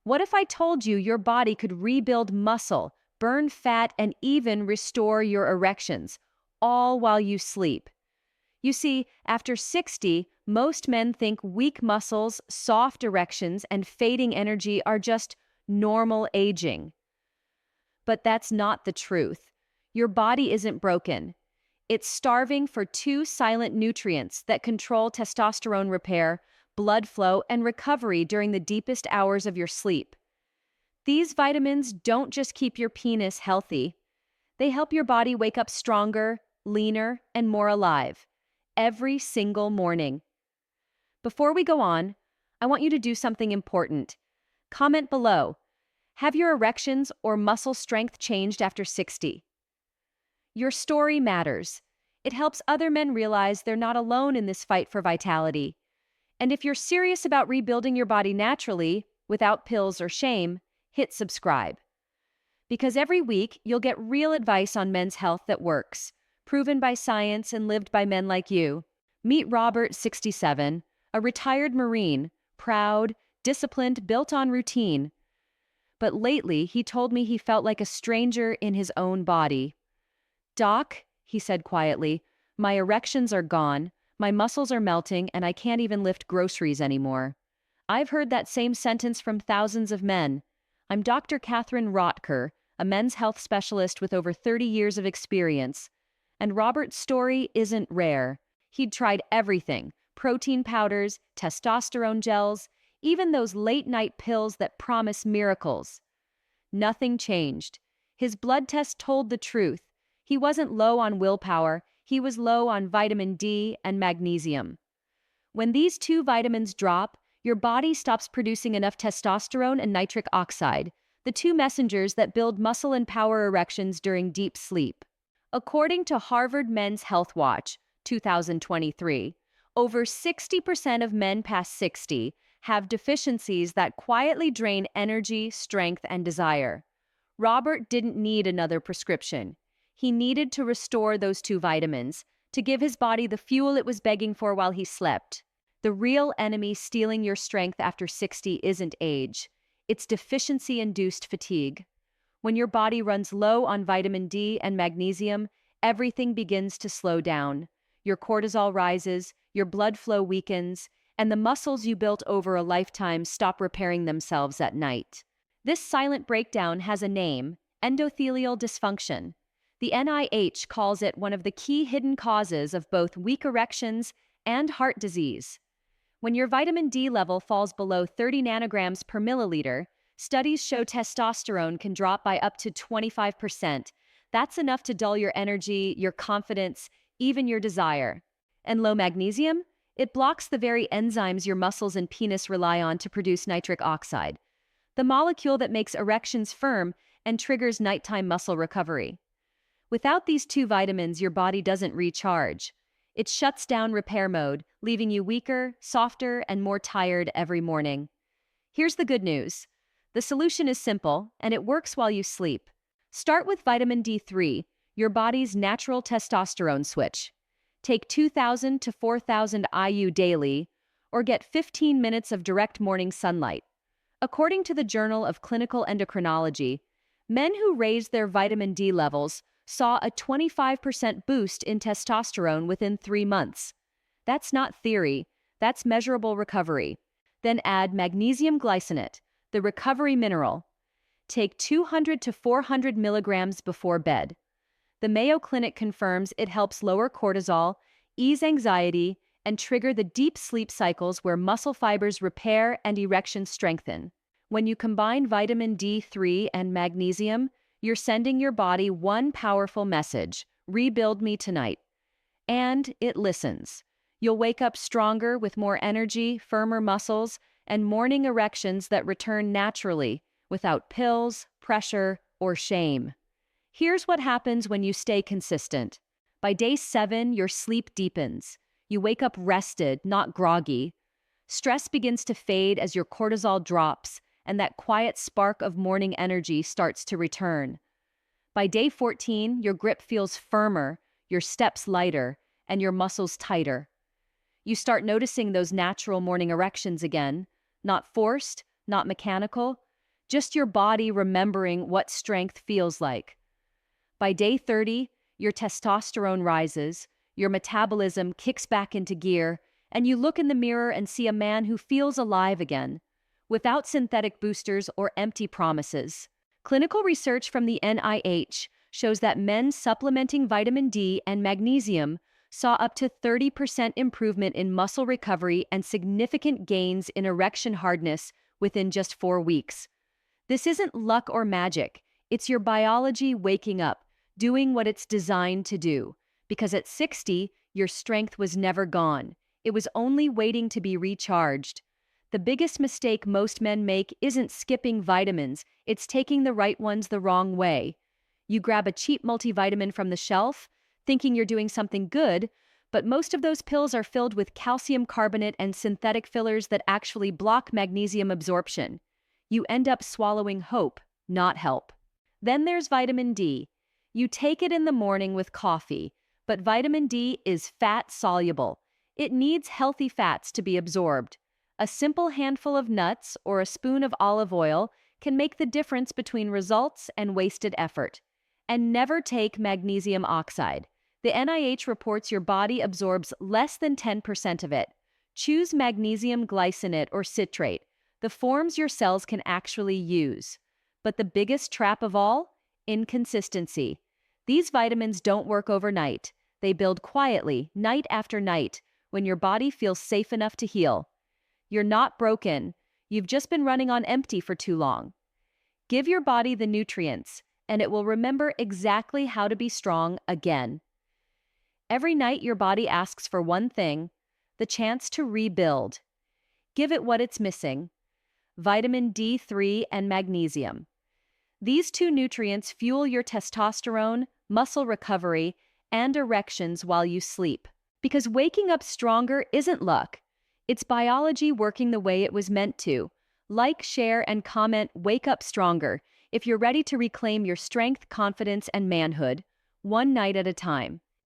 What if I told you your body could rebuild muscle, burn fat, and even restore your erections, all while you sleep? You see, after 60, most men think weak muscles, soft erections, and fading energy are just normal aging. But that's not the truth. Your body isn't broken. It's starving for two silent nutrients that control testosterone repair, blood flow, and recovery during the deepest hours of your sleep. These vitamins don't just keep your penis healthy, they help your body wake up stronger, leaner, and more alive every single morning. Before we go on, I want you to do something important. Comment below. Have your erections or muscle strength changed after 60? Your story matters. It helps other men realize they're not alone in this fight for vitality. And if you're serious about rebuilding your body naturally, without pills or shame, hit subscribe. Because every week, you'll get real advice on men's health that works, proven by science and lived by men like you. Meet Robert, 67, a retired Marine, proud, disciplined, built on routine. But lately, he told me he felt like a stranger in his own body. "Doc," he said quietly, "my erections are gone, my muscles are melting, and I can't even lift groceries anymore." I've heard that same sentence from thousands of men. I'm Dr. Catherine Rotker, a men's health specialist with over 30 years of experience. And Robert's story isn't rare. He'd tried everything: protein powders, testosterone gels, even those late-night pills that promise miracles. Nothing changed. His blood test told the truth. He wasn't low on willpower, he was low on vitamin D and magnesium. When these two vitamins drop, your body stops producing enough testosterone and nitric oxide, the two messengers that build muscle and power erections during deep sleep. According to Harvard Men's Health Watch, 2023, over 60% of men past 60 have deficiencies that quietly drain energy, strength, and desire. Robert didn't need another prescription. He needed to restore those two vitamins, to give his body the fuel it was begging for while he slept. The real enemy stealing your strength after 60 isn't age. It's deficiency-induced fatigue. When your body runs low on vitamin D and magnesium, everything begins to slow down. Your cortisol rises, your blood flow weakens, and the muscles you built over a lifetime stop repairing themselves at night. This silent breakdown has a name: endothelial dysfunction. The NIH calls it one of the key hidden causes of both weak erections and heart disease. When your vitamin D level falls below 30 nanograms per milliliter, studies show testosterone can drop by up to 25%. That's enough to dull your energy, your confidence, even your desire. And low magnesium? It blocks the very enzymes your muscles and penis rely on to produce nitric oxide, the molecule that makes erections firm and triggers nighttime muscle recovery. Without these two vitamins, your body doesn't recharge. It shuts down repair mode, leaving you weaker, softer, and more tired every morning. Here's the good news. The solution is simple, and it works while you sleep. Start with vitamin D3, your body's natural testosterone switch. Take 2,000 to 4,000 IU daily, or get 15 minutes of direct morning sunlight. According to the Journal of Clinical Endocrinology, men who raised their vitamin D levels saw a 25% boost in testosterone within 3 months. That's not theory, that's measurable recovery. Then add magnesium glycinate, the recovery mineral. Take 200 to 400 milligrams before bed. The Mayo Clinic confirms it helps lower cortisol, ease anxiety, and trigger the deep sleep cycles where muscle fibers repair and erections strengthen. When you combine vitamin D3 and magnesium, you're sending your body one powerful message: rebuild me tonight. And it listens. You'll wake up stronger with more energy, firmer muscles, and morning erections that return naturally, without pills, pressure, or shame. Here's what happens when you stay consistent. By day 7, your sleep deepens. You wake up rested, not groggy. Stress begins to fade as your cortisol drops, and that quiet spark of morning energy starts to return. By day 14, your grip feels firmer, your steps lighter, and your muscles tighter. You start noticing those natural morning erections again, not forced, not mechanical, just your body remembering what strength feels like. By day 30, your testosterone rises, your metabolism kicks back into gear, and you look in the mirror and see a man who feels alive again, without synthetic boosters or empty promises. Clinical research from the NIH shows that men supplementing vitamin D and magnesium saw up to 30% improvement in muscle recovery and significant gains in erection hardness within just 4 weeks. This isn't luck or magic, it's your biology waking up, doing what it's designed to do. Because at 60, your strength was never gone. It was only waiting to be recharged. The biggest mistake most men make isn't skipping vitamins, it's taking the right ones the wrong way. You grab a cheap multivitamin from the shelf, thinking you're doing something good, but most of those pills are filled with calcium carbonate and synthetic fillers that actually block magnesium absorption. You end up swallowing hope, not help. Then there's vitamin D. You take it in the morning with coffee, but vitamin D is fat-soluble. It needs healthy fats to be absorbed. A simple handful of nuts or a spoon of olive oil can make the difference between results and wasted effort. And never take magnesium oxide. The NIH reports your body absorbs less than 10% of it. Choose magnesium glycinate or citrate, the forms your cells can actually use. But the biggest trap of all? Inconsistency. These vitamins don't work overnight. They build quietly, night after night, when your body feels safe enough to heal. You're not broken. You've just been running on empty for too long. Give your body the nutrients, and it will remember exactly how to be strong again. Every night your body asks for one thing, the chance to rebuild. Give it what it's missing: vitamin D3 and magnesium. These two nutrients fuel your testosterone, muscle recovery, and erections while you sleep. Because waking up stronger isn't luck. It's biology working the way it was meant to. Like, share, and comment Wake Up Stronger if you're ready to reclaim your strength, confidence, and manhood, one night at a time.